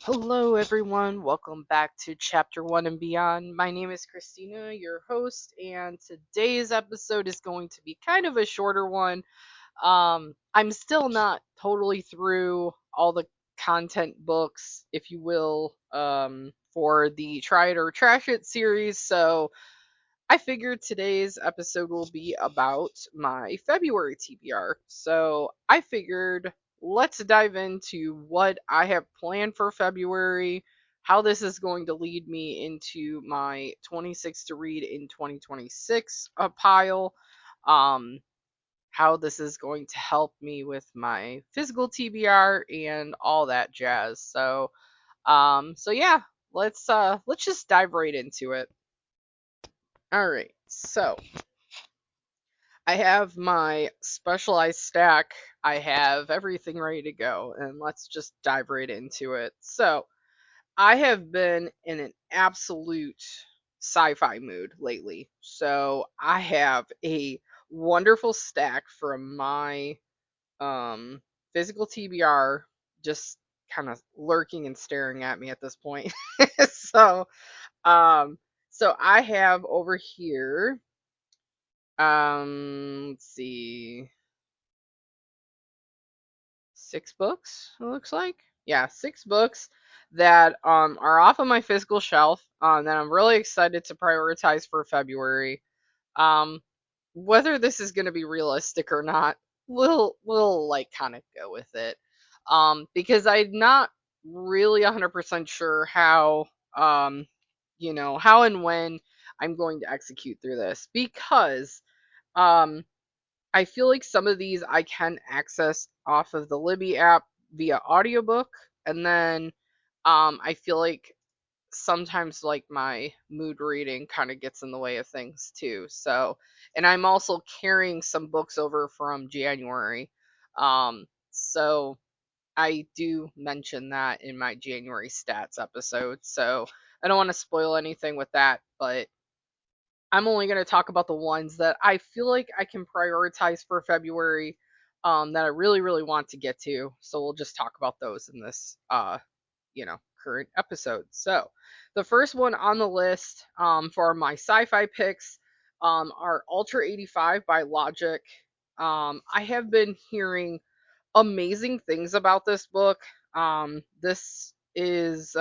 Hello, everyone. Welcome back to Chapter 1 and Beyond. My name is Christina, your host, and today's episode is going to be kind of a shorter one. I'm still not totally through all the content books, if you will, for the Try It or Trash It series, so I figured today's episode will be about my February TBR. So I figured let's dive into what I have planned for February, how this is going to lead me into my 26 to read in 2026 pile, um, how this is going to help me with my physical TBR and all that jazz. So yeah, let's just dive right into it. All right, so I have my specialized stack. I have everything ready to go, and let's just dive right into it. So, I have been in an absolute sci fi mood lately. So, I have a wonderful stack from my um, physical TBR just kind of lurking and staring at me at this point. so, um, so I have over here, let's see, 6 books, it looks like. Yeah, 6 books that are off of my physical shelf that I'm really excited to prioritize for February. Um, whether this is going to be realistic or not, we'll like kind of go with it. Because I'm not really 100% sure how how and when I'm going to execute through this because um I feel like some of these I can access off of the Libby app via audiobook, and then I feel like sometimes like my mood reading kind of gets in the way of things too. So, and I'm also carrying some books over from January. So I do mention that in my January stats episode. So I don't want to spoil anything with that, but I'm only going to talk about the ones that I feel like I can prioritize for February, that I really, really want to get to. So we'll just talk about those in this, current episode. So the first one on the list, for my sci-fi picks, are Ultra 85 by Logic. I have been hearing amazing things about this book. This is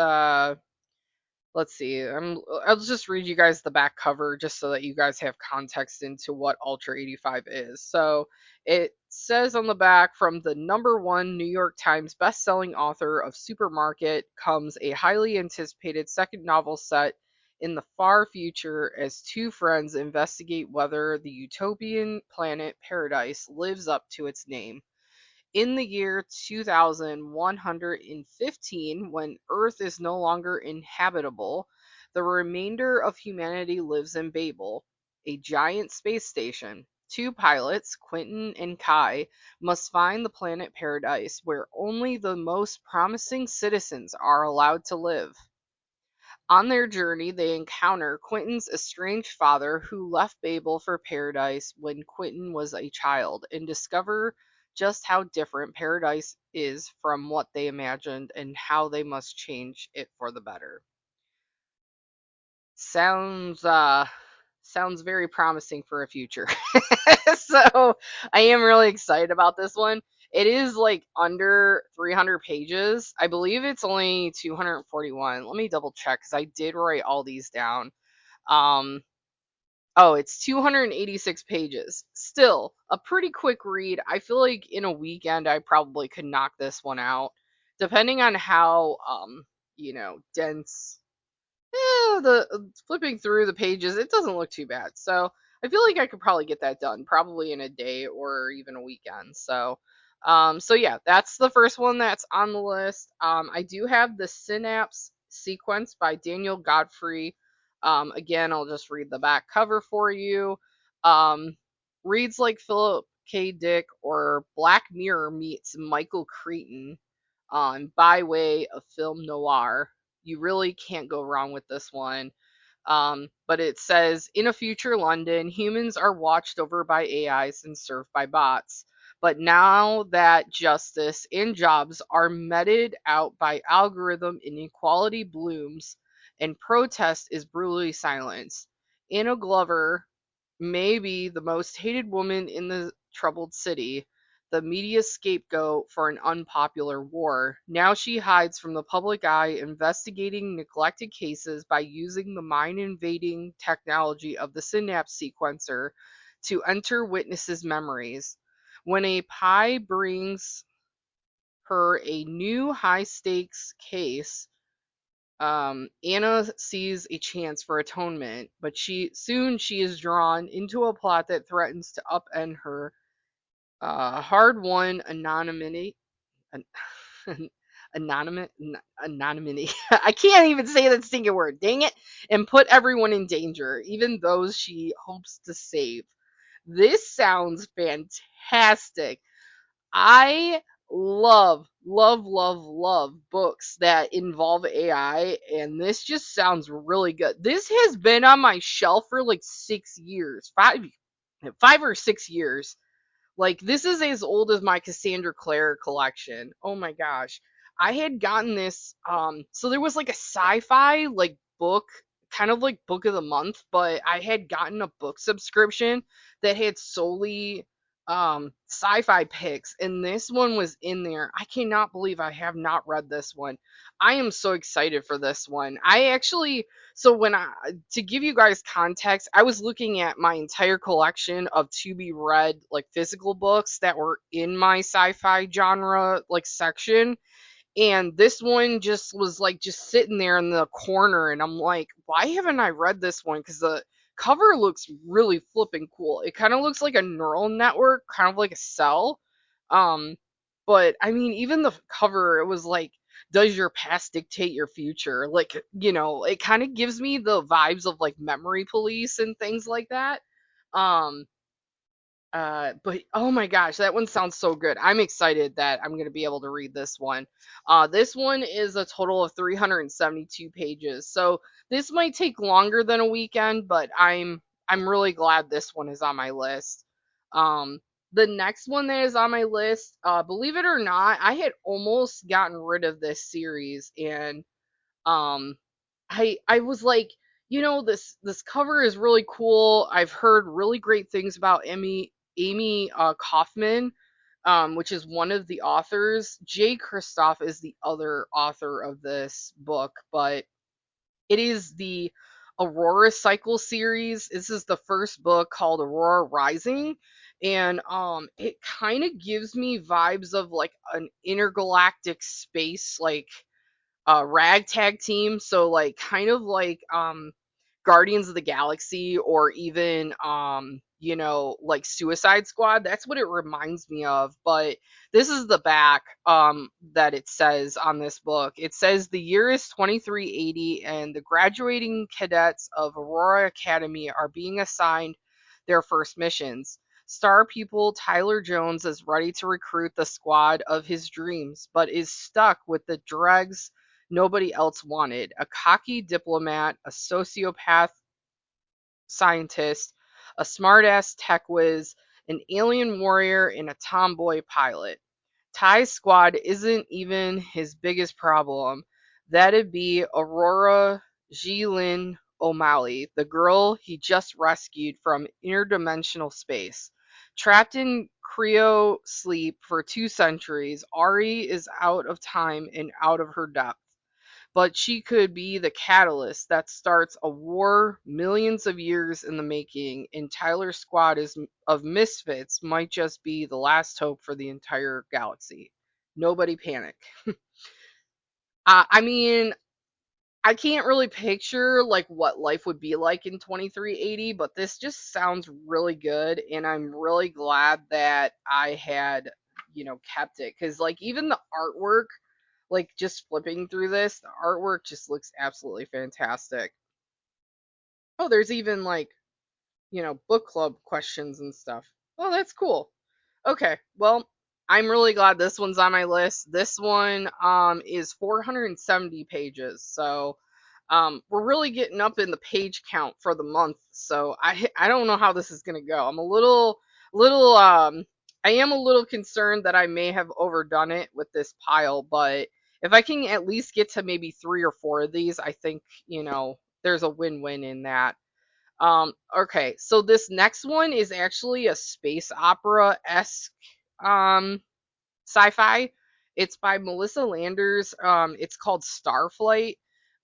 let's see. I'll just read you guys the back cover just so that you guys have context into what Ultra 85 is. So it says on the back, from the #1 New York Times best-selling author of Supermarket comes a highly anticipated second novel set in the far future as two friends investigate whether the utopian planet Paradise lives up to its name. In the year 2115, when Earth is no longer inhabitable, the remainder of humanity lives in Babel, a giant space station. Two pilots, Quentin and Kai, must find the planet Paradise, where only the most promising citizens are allowed to live. On their journey, they encounter Quentin's estranged father, who left Babel for Paradise when Quentin was a child, and discover just how different Paradise is from what they imagined and how they must change it for the better. Sounds sounds very promising for a future. So I am really excited about this one. It is like under 300 pages. I believe it's only 241. Let me double check because I did write all these down. Um, oh, it's 286 pages. Still a pretty quick read. I feel like in a weekend I probably could knock this one out, depending on how dense the flipping through the pages, it doesn't look too bad. So I feel like I could probably get that done, probably in a day or even a weekend. So yeah, that's the first one that's on the list. I do have the Synapse sequence by Daniel Godfrey. Again, I'll just read the back cover for you. Um, reads like Philip K. Dick or Black Mirror meets Michael Crichton on by way of film noir. You really can't go wrong with this one. But it says, in a future London, humans are watched over by AIs and served by bots. But now that justice and jobs are meted out by algorithm, inequality blooms and protest is brutally silenced. Anna Glover may be the most hated woman in the troubled city, the media scapegoat for an unpopular war. Now she hides from the public eye, investigating neglected cases by using the mind invading technology of the synapse sequencer to enter witnesses' memories. When a pie brings her a new high stakes case, Anna sees a chance for atonement, but she is drawn into a plot that threatens to upend her hard-won anonymity. An, anonymous anonymity. I can't even say that single word. Dang it! And put everyone in danger, even those she hopes to save. This sounds fantastic. I love books that involve AI, and this just sounds really good. This has been on my shelf for like 6 years, 5 or 6 years. Like this is as old as my Cassandra Clare collection. Oh my gosh. I had gotten this so there was like a sci-fi like book, kind of like book of the month, but I had gotten a book subscription that had solely sci-fi picks, and this one was in there. I cannot believe I have not read this one. I am so excited for this one. I actually so when I to give you guys context, I was looking at my entire collection of to be read like physical books that were in my sci-fi genre like section, and this one just was like just sitting there in the corner, and I'm like, why haven't I read this one? Because the cover looks really flipping cool. It kind of looks like a neural network, kind of like a cell. Um, but I mean, even the cover, it was like, does your past dictate your future? Like, it kind of gives me the vibes of like Memory Police and things like that. Um, but oh my gosh, that one sounds so good. I'm excited that I'm going to be able to read this one. This one is a total of 372 pages. So this might take longer than a weekend, but I'm really glad this one is on my list. Um, the next one that is on my list, believe it or not, I had almost gotten rid of this series, and um I was like, this cover is really cool. I've heard really great things about Amy Kaufman, which is one of the authors. Jay Kristoff is the other author of this book, but it is the Aurora Cycle series. This is the first book called Aurora Rising, and it kind of gives me vibes of like an intergalactic space like ragtag team. So like kind of like Guardians of the Galaxy, or even like Suicide Squad. That's what it reminds me of. But this is the back that it says on this book. It says the year is 2380 and the graduating cadets of Aurora Academy are being assigned their first missions. Star pupil Tyler Jones is ready to recruit the squad of his dreams, but is stuck with the dregs nobody else wanted: a cocky diplomat, a sociopath scientist, a smartass tech whiz, an alien warrior, and a tomboy pilot. Ty's squad isn't even his biggest problem. That'd be Aurora Jilin O'Malley, the girl he just rescued from interdimensional space. Trapped in cryo sleep for 2 centuries, Ari is out of time and out of her depth, but she could be the catalyst that starts a war millions of years in the making, and Tyler's squad of misfits might just be the last hope for the entire galaxy. Nobody panic. I mean, I can't really picture like what life would be like in 2380, but this just sounds really good, and I'm really glad that I had, kept it, cuz like even the artwork, like just flipping through this, the artwork just looks absolutely fantastic. Oh, there's even like, book club questions and stuff. Oh, that's cool. Okay, well, I'm really glad this one's on my list. This one is 470 pages, so we're really getting up in the page count for the month. So I don't know how this is gonna go. I'm a little I am a little concerned that I may have overdone it with this pile, but if I can at least get to maybe 3 or 4 of these, I think, there's a win-win in that. Okay, so this next one is actually a space opera-esque um sci-fi. It's by Melissa Landers. It's called Starflight.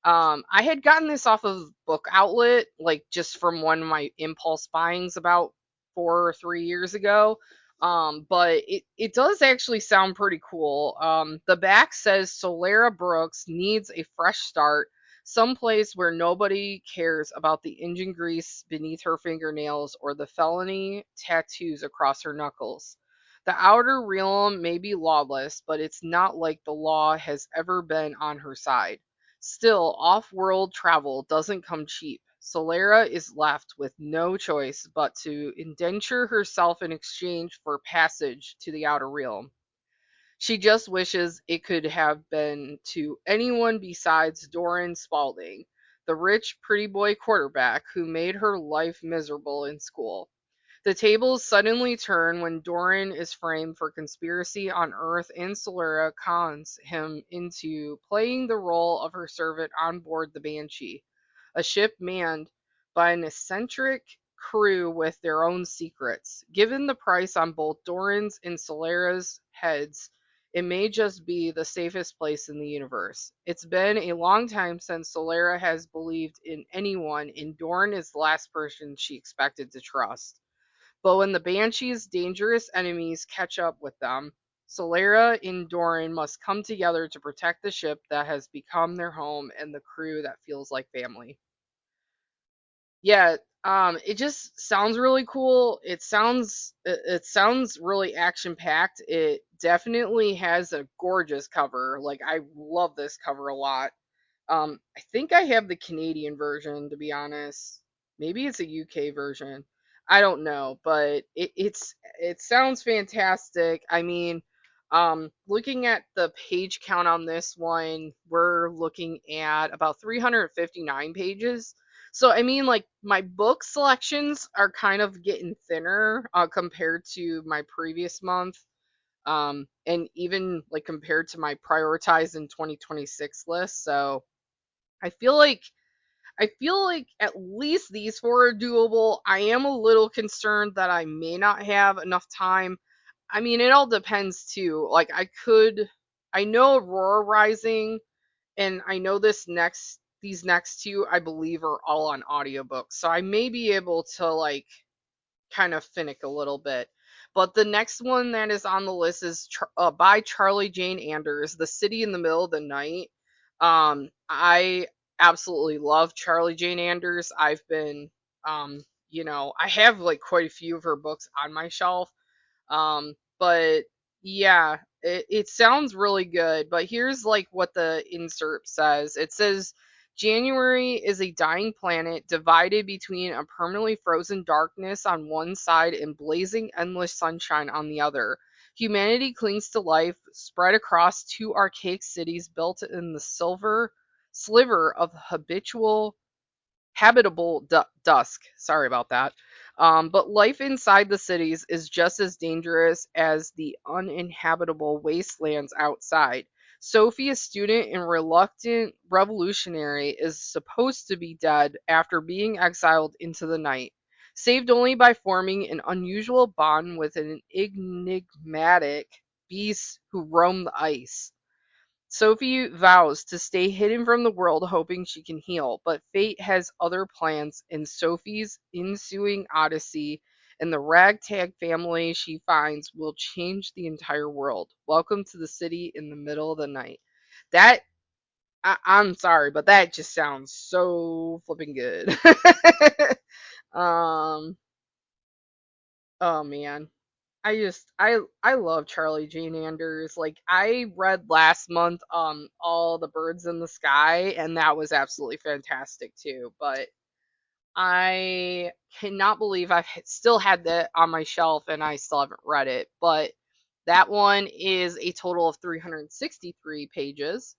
I had gotten this off of Book Outlet, like just from one of my impulse buyings about 4 or 3 years ago. But it does actually sound pretty cool. The back says Solera Brooks needs a fresh start, someplace where nobody cares about the engine grease beneath her fingernails or the felony tattoos across her knuckles. The outer realm may be lawless, but it's not like the law has ever been on her side. Still, off world travel doesn't come cheap. Solera is left with no choice but to indenture herself in exchange for passage to the outer realm. She just wishes it could have been to anyone besides Doran Spalding, the rich, pretty boy quarterback who made her life miserable in school. The tables suddenly turn when Doran is framed for conspiracy on Earth and Solera cons him into playing the role of her servant on board the Banshee, a ship manned by an eccentric crew with their own secrets. Given the price on both Doran's and Solera's heads, it may just be the safest place in the universe. It's been a long time since Solera has believed in anyone, and Doran is the last person she expected to trust. But when the Banshee's dangerous enemies catch up with them, Solera and Doran must come together to protect the ship that has become their home and the crew that feels like family. Yeah, it just sounds really cool. It sounds really action packed. It definitely has a gorgeous cover. Like I love this cover a lot. I think I have the Canadian version, to be honest. Maybe it's a UK version. I don't know, but it sounds fantastic. I mean, looking at the page count on this one, we're looking at about 359 pages. So I mean, like my book selections are kind of getting thinner compared to my previous month, and even like compared to my prioritized in 2026 list. So I feel like I feel like at least these four are doable. I am a little concerned that I may not have enough time. I mean, it all depends too. Like I know Aurora Rising, and I know these next two I believe are all on audiobooks. So I may be able to like kind of finick a little bit. But the next one that is on the list is by Charlie Jane Anders, The City in the Middle of the Night. I absolutely love Charlie Jane Anders. I've been, I have like quite a few of her books on my shelf. But yeah, it sounds really good. But here's like what the insert says. It says January is a dying planet divided between a permanently frozen darkness on one side and blazing endless sunshine on the other. Humanity clings to life, spread across two archaic cities built in the silver sliver of habitual habitable dusk. Sorry about that. But life inside the cities is just as dangerous as the uninhabitable wastelands outside. Sophie, a student and reluctant revolutionary, is supposed to be dead after being exiled into the night, saved only by forming an unusual bond with an enigmatic beast who roam the ice. Sophie vows to stay hidden from the world, hoping she can heal, but fate has other plans, and Sophie's ensuing odyssey and the ragtag family she finds will change the entire world. Welcome to the city in the middle of the night. That I'm sorry, but that just sounds so flipping good. um, oh man. I love Charlie Jane Anders. Like I read last month All the Birds in the Sky, and that was absolutely fantastic too. But I cannot believe I've still had that on my shelf and I still haven't read it. But that one is a total of 363 pages.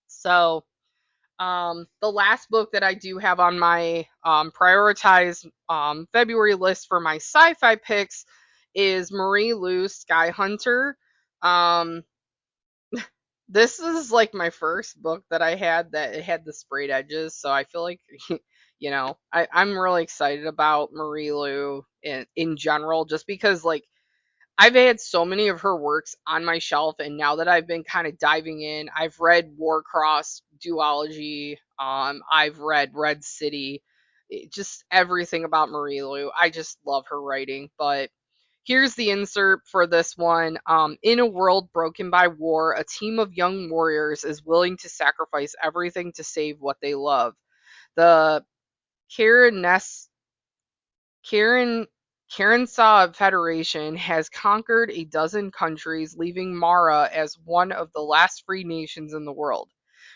So the last book that I do have on my prioritized February list for my sci-fi picks is Marie Lu Sky Hunter. Um, this is like my first book that I had that it had the sprayed edges, so I feel like I'm really excited about Marie Lu in general, just because like I've had so many of her works on my shelf, and now that I've been kind of diving in, I've read Warcross duology, I've read Red City, just everything about Marie Lu. I just love her writing. But here's the insert for this one. In a world broken by war, a team of young warriors is willing to sacrifice everything to save what they love. The Karen Karen Karensaw Federation has conquered a dozen countries, leaving Mara as one of the last free nations in the world.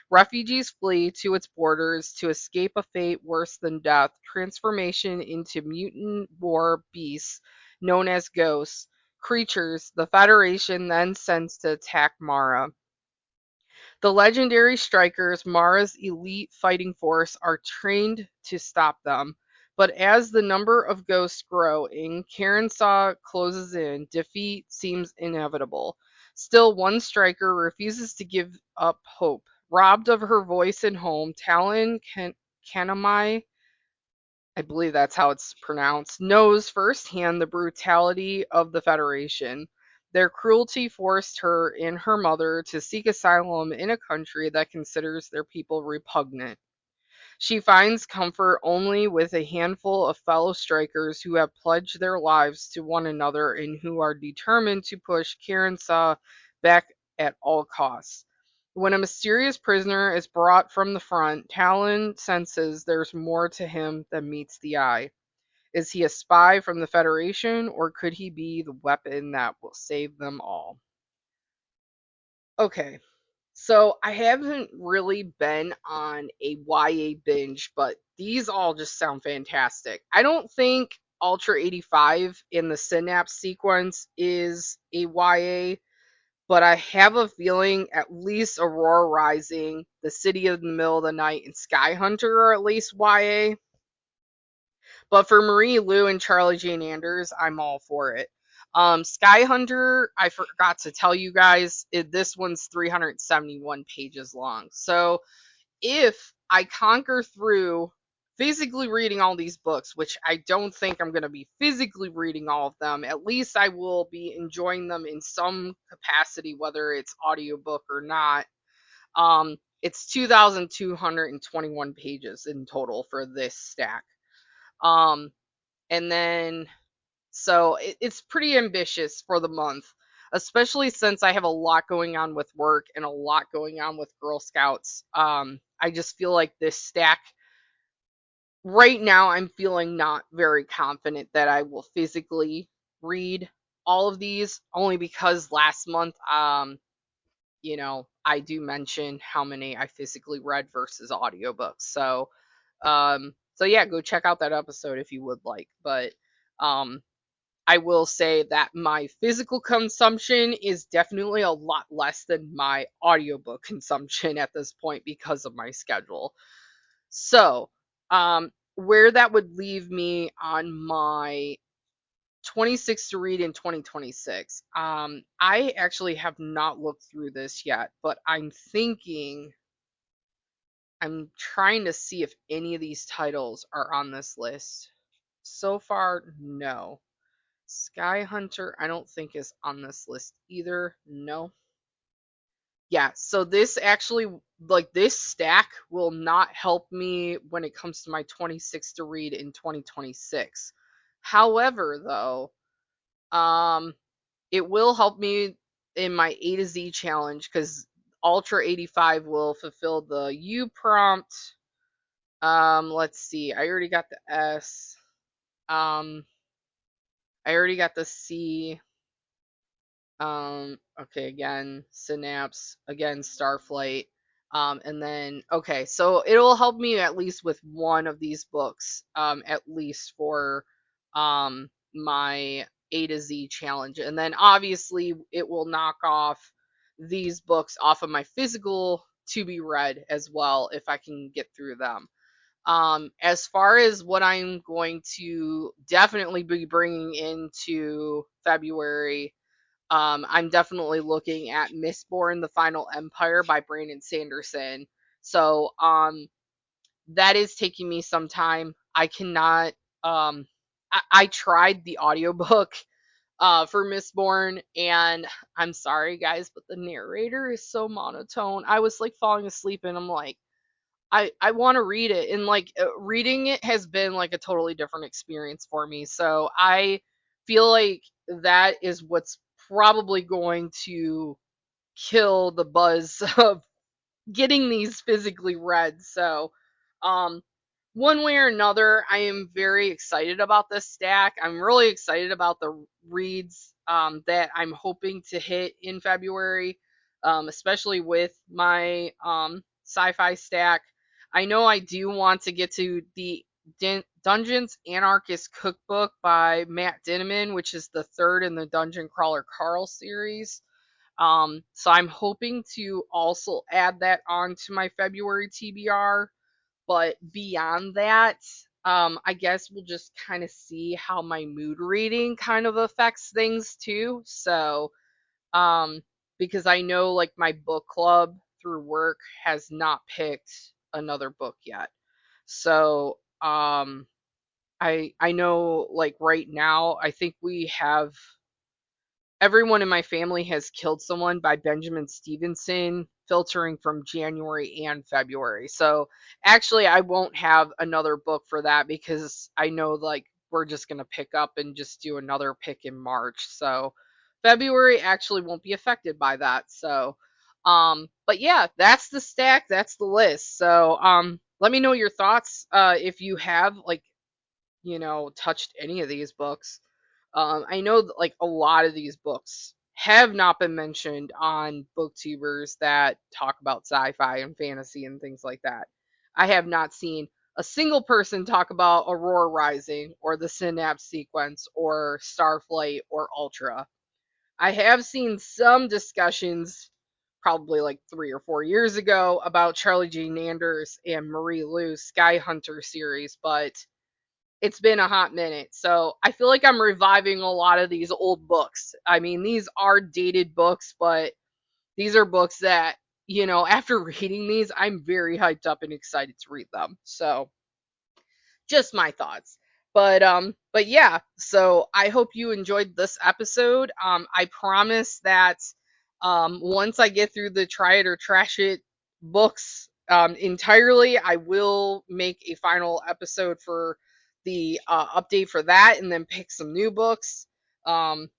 Refugees flee to its borders to escape a fate worse than death, transformation into mutant war beasts known as ghosts, creatures the Federation then sends to attack Mara. The legendary strikers, Mara's elite fighting force, are trained to stop them. But as the number of ghosts grow and Karensaw closes in, defeat seems inevitable. Still, one striker refuses to give up hope. Robbed of her voice and home, Talon Kanamai, I believe that's how it's pronounced, knows firsthand the brutality of the Federation. Their cruelty forced her and her mother to seek asylum in a country that considers their people repugnant. She finds comfort only with a handful of fellow strikers who have pledged their lives to one another and who are determined to push Karensaw back at all costs. When a mysterious prisoner is brought from the front, Talon senses there's more to him than meets the eye. Is he a spy from the Federation, or could he be the weapon that will save them all? Okay, so I haven't really been on a YA binge, but these all just sound fantastic. I don't think Ultra 85 in the Synapse sequence is a YA, but I have a feeling at least Aurora Rising, The City of the Middle of the Night, and Sky Hunter are at least YA. But for Marie Lu and Charlie Jane Anders, I'm all for it. Sky Hunter, I forgot to tell you guys, this one's 371 pages long. So if I conquer through physically reading all these books, which I don't think I'm going to be physically reading all of them, at least I will be enjoying them in some capacity, whether it's audiobook or not. It's 2,221 pages in total for this stack. Um, and then, so it's pretty ambitious for the month, especially since I have a lot going on with work and a lot going on with Girl Scouts. I just feel like this stack, right now, I'm feeling not very confident that I will physically read all of these, only because last month, I do mention how many I physically read versus audiobooks. So yeah, go check out that episode if you would like. But um, I will say that my physical consumption is definitely a lot less than my audiobook consumption at this point because of my schedule. So, where that would leave me on my 26 to read in 2026. I actually have not looked through this yet, but I'm trying to see if any of these titles are on this list. So far, no. Sky Hunter, I don't think is on this list either. No. Yeah, so this actually, like, this stack will not help me when it comes to my 26 to read in 2026. However, though, um, it will help me in my A to Z challenge because Ultra 85 will fulfill the U prompt. Let's see. I already got the S. Um, I already got the C. Okay, again, Synapse, again, Starflight. And then, okay, so it'll help me at least with one of these books, at least for my A to Z challenge. And then obviously it will knock off these books off of my physical to be read as well if I can get through them. As far as what I'm going to definitely be bringing into February, I'm definitely looking at Mistborn: The Final Empire by Brandon Sanderson. So that is taking me some time. I cannot. I tried the audiobook for Mistborn, and I'm sorry guys, but the narrator is so monotone. I was like falling asleep, and I'm like, I want to read it, and like reading it has been like a totally different experience for me. So I feel like that is what's probably going to kill the buzz of getting these physically read. So, um, one way or another, I am very excited about this stack. I'm really excited about the reads that I'm hoping to hit in February, especially with my sci-fi stack. I know I do want to get to the Dungeons Anarchist Cookbook by Matt Dinneman, which is the third in the Dungeon Crawler Carl series. So I'm hoping to also add that on to my February TBR. But beyond that, I guess we'll just kind of see how my mood reading kind of affects things too. So, um, because I know like my book club through work has not picked another book yet. So, I know like right now, I think we have Everyone in My Family Has Killed Someone by Benjamin Stevenson, filtering from January and February. So actually, I won't have another book for that because I know like we're just going to pick up and just do another pick in March. So February actually won't be affected by that. So, but yeah, that's the stack, that's the list. So, let me know your thoughts if you have like, touched any of these books. I know that like a lot of these books have not been mentioned on booktubers that talk about sci-fi and fantasy and things like that. I have not seen a single person talk about Aurora Rising or the Synapse sequence or Starflight or Ultra. I have seen some discussions probably like 3 or 4 years ago about Charlie J. Nander's and Marie Lu's Sky Hunter series, but it's been a hot minute. So I feel like I'm reviving a lot of these old books. I mean, these are dated books, but these are books that, after reading these, I'm very hyped up and excited to read them. So just my thoughts. But yeah, so I hope you enjoyed this episode. I promise that once I get through the Try It or Trash It books entirely, I will make a final episode for the update for that, and then pick some new books,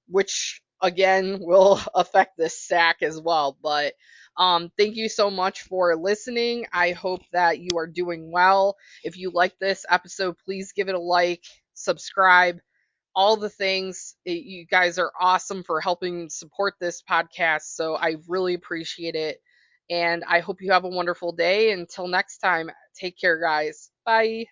which again will affect this stack as well. But thank you so much for listening. I hope that you are doing well. If you like this episode, please give it a like, subscribe, all the things. You guys are awesome for helping support this podcast. So I really appreciate it. And I hope you have a wonderful day. Until next time, take care, guys. Bye.